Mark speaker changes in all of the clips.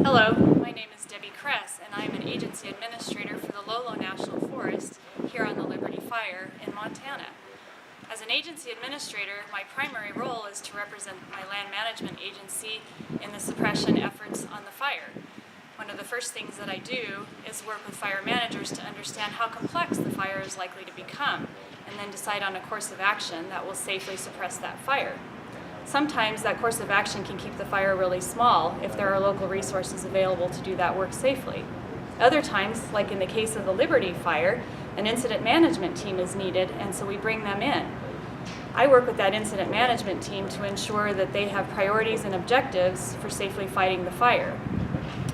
Speaker 1: Hello, my name is Debbie Cress, and I am an agency administrator for the Tonto National Forest here on the Liberty Fire in Montana. As an agency administrator, my primary role is to represent my land management agency in the suppression efforts on the fire. One of the first things that I do is work with fire managers to understand how complex the fire is likely to become, and then decide on a course of action that will safely suppress that fire. Sometimes that course of action can keep the fire really small if there are local resources available to do that work safely. Other times, like in the case of the Liberty Fire, an incident management team is needed, and so we bring them in. I work with that incident management team to ensure that they have priorities and objectives for safely fighting the fire.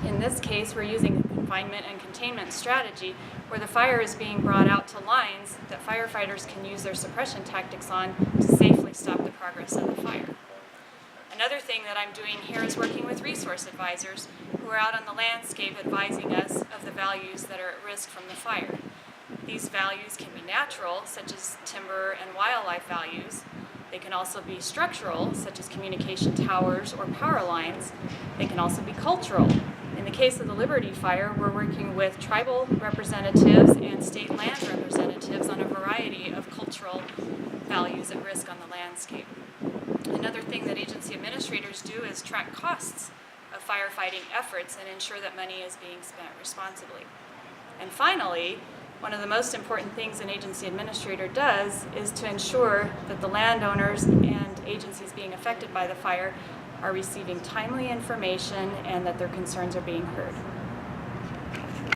Speaker 1: In this case, we're using a confinement and containment strategy where the fire is being brought out to lines that firefighters can use their suppression tactics on to safely stop the progress of the fire. Another thing that I'm doing here is working with resource advisors who are out on the landscape advising us of the values that are at risk from the fire. These values can be natural, such as timber and wildlife values. They can also be structural, such as communication towers or power lines. They can also be cultural. In the case of the Liberty Fire, we're working with tribal representatives and state land representatives on a variety of cultural values at risk on the landscape. Another thing that agency administrators do is track costs of firefighting efforts and ensure that money is being spent responsibly. And finally, one of the most important things an agency administrator does is to ensure that the landowners and agencies being affected by the fire are receiving timely information and that their concerns are being heard.